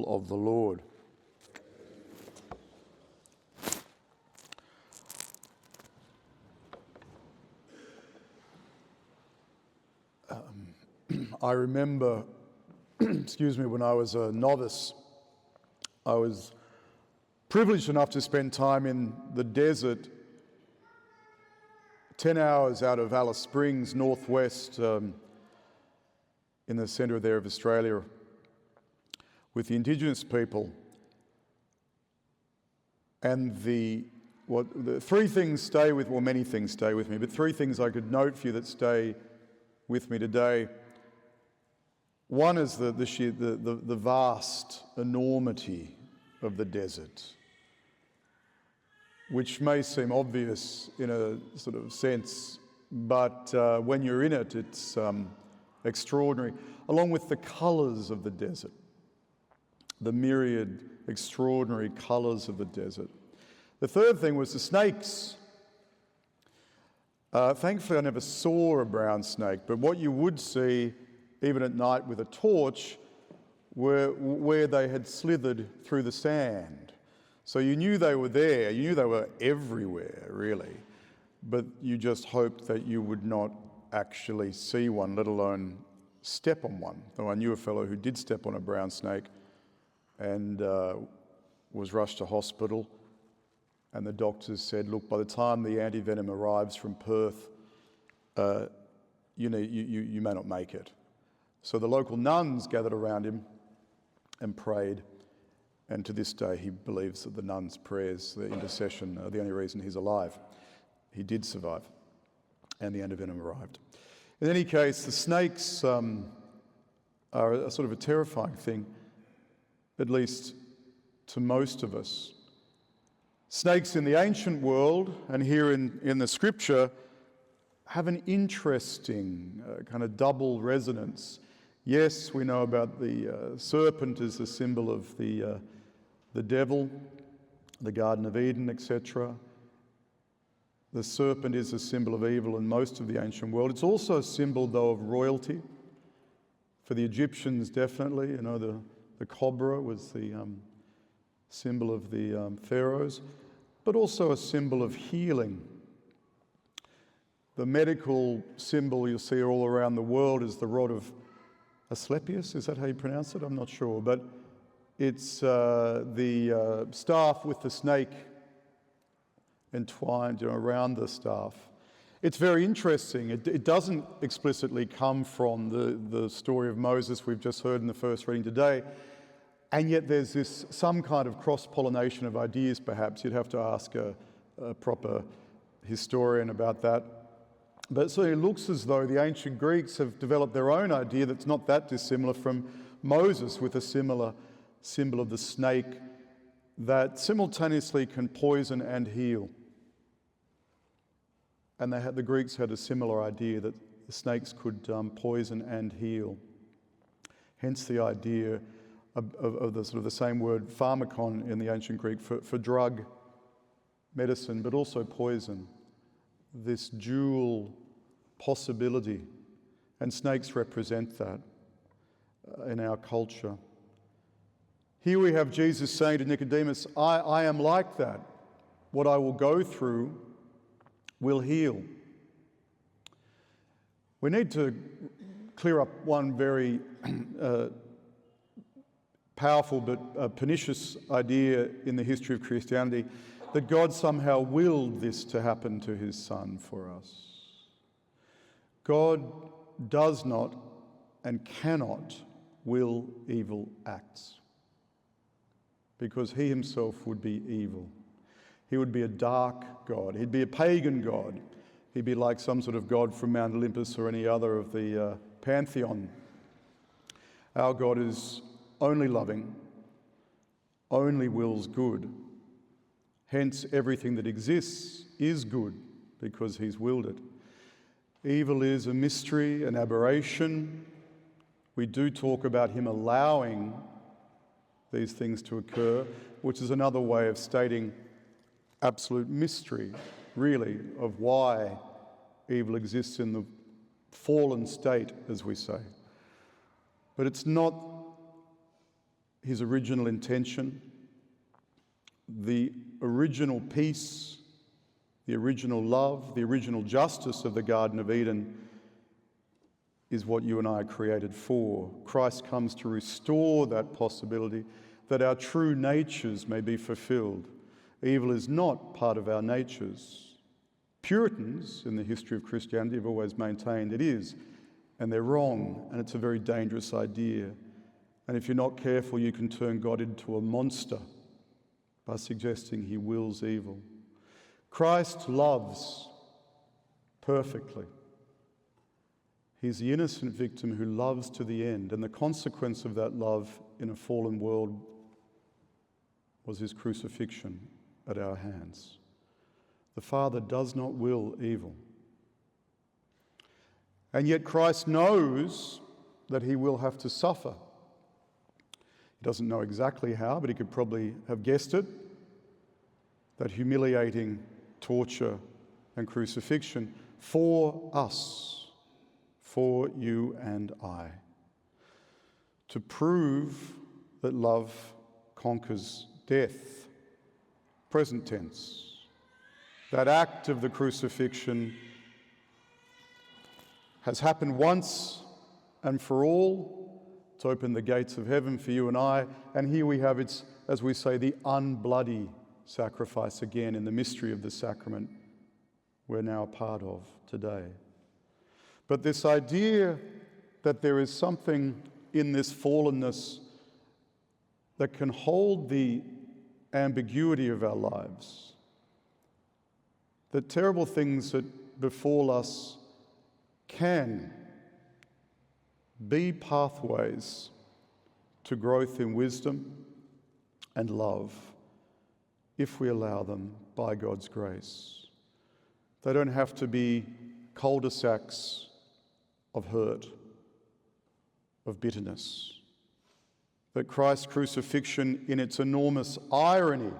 of the Lord. I remember, when I was a novice, I was privileged enough to spend time in the desert, 10 hours out of Alice Springs, northwest, in the centre there of Australia, with the Indigenous people. And the three things stay with, well, many things stay with me, but three things I could note for you that stay with me today. One is the vast enormity of the desert, which may seem obvious in a sort of sense, but when you're in it, it's extraordinary, along with the colours of the desert, the myriad extraordinary colours of the desert. The third thing was the snakes. Thankfully, I never saw a brown snake, but what you would see, even at night with a torch, were where they had slithered through the sand. So you knew they were there, you knew they were everywhere, really, but you just hoped that you would not actually see one, let alone step on one. Though I knew a fellow who did step on a brown snake and was rushed to hospital, and the doctors said, look, by the time the antivenom arrives from Perth, you may not make it. So the local nuns gathered around him and prayed, and to this day he believes that the nuns' prayers, their intercession, are the only reason he's alive. He did survive, and the antivenom arrived. In any case, the snakes are a sort of a terrifying thing, at least to most of us. Snakes in the ancient world, and here in the scripture, have an interesting kind of double resonance. Yes, we know about the serpent as a symbol of the devil, the Garden of Eden, etc. The serpent is a symbol of evil in most of the ancient world. It's also a symbol, though, of royalty. For the Egyptians, definitely, the cobra was the symbol of the pharaohs, but also a symbol of healing. The medical symbol you'll see all around the world is the rod of Asclepius. Is that how you pronounce it? I'm not sure, but it's the staff with the snake entwined around the staff. It's very interesting. It doesn't explicitly come from the story of Moses we've just heard in the first reading today, and yet there's some kind of cross-pollination of ideas, perhaps. You'd have to ask a proper historian about that. But it certainly looks as though the ancient Greeks have developed their own idea that's not that dissimilar from Moses, with a similar symbol of the snake that simultaneously can poison and heal. And the Greeks had a similar idea that the snakes could poison and heal. Hence the idea of the sort of the same word pharmakon in the ancient Greek for drug, medicine, but also poison. This dual possibility, and snakes represent that in our culture. Here we have Jesus saying to Nicodemus, I am like that. What I will go through will heal. We need to clear up one very powerful but pernicious idea in the history of Christianity, that God somehow willed this to happen to his Son for us. God does not and cannot will evil acts, because he himself would be evil. He would be a dark God. He'd be a pagan God. He'd be like some sort of god from Mount Olympus or any other of the pantheon. Our God is only loving, only wills good. Hence, everything that exists is good because he's willed it. Evil is a mystery, an aberration. We do talk about him allowing these things to occur, which is another way of stating absolute mystery, really, of why evil exists in the fallen state, as we say. But it's not his original intention, the original peace, the original love, the original justice of the Garden of Eden is what you and I are created for. Christ comes to restore that possibility, that our true natures may be fulfilled. Evil is not part of our natures. Puritans in the history of Christianity have always maintained it is, and they're wrong, and it's a very dangerous idea. And if you're not careful, you can turn God into a monster by suggesting he wills evil. Christ loves perfectly. He's the innocent victim who loves to the end, and the consequence of that love in a fallen world was his crucifixion at our hands. The Father does not will evil. And yet Christ knows that he will have to suffer. He doesn't know exactly how, but he could probably have guessed it, that humiliating torture and crucifixion for us, for you and I, to prove that love conquers death. Present tense. That act of the crucifixion has happened once and for all to open the gates of heaven for you and I. And here we have its, as we say, the unbloody sacrifice again in the mystery of the sacrament we're now a part of today. But this idea that there is something in this fallenness that can hold the ambiguity of our lives, that terrible things that befall us can be pathways to growth in wisdom and love if we allow them by God's grace. They don't have to be cul-de-sacs of hurt, of bitterness. That Christ's crucifixion, in its enormous irony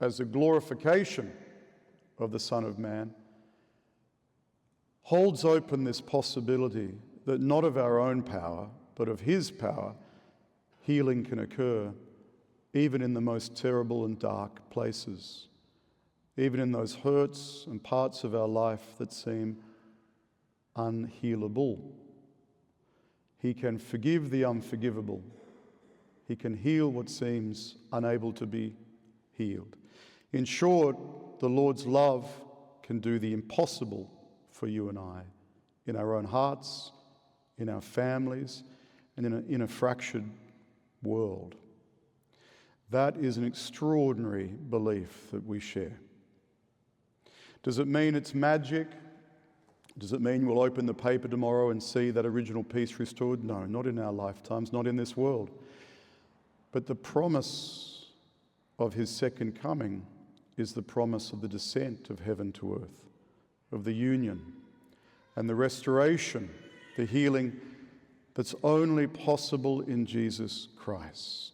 as a glorification of the Son of Man, holds open this possibility that not of our own power, but of his power, healing can occur, even in the most terrible and dark places, even in those hurts and parts of our life that seem unhealable. He can forgive the unforgivable. He can heal what seems unable to be healed. In short, the Lord's love can do the impossible for you and I, in our own hearts, in our families, and in a fractured world. That is an extraordinary belief that we share. Does it mean it's magic? Does it mean we'll open the paper tomorrow and see that original peace restored? No, not in our lifetimes, not in this world. But the promise of his second coming is the promise of the descent of heaven to earth, of the union and the restoration, the healing that's only possible in Jesus Christ.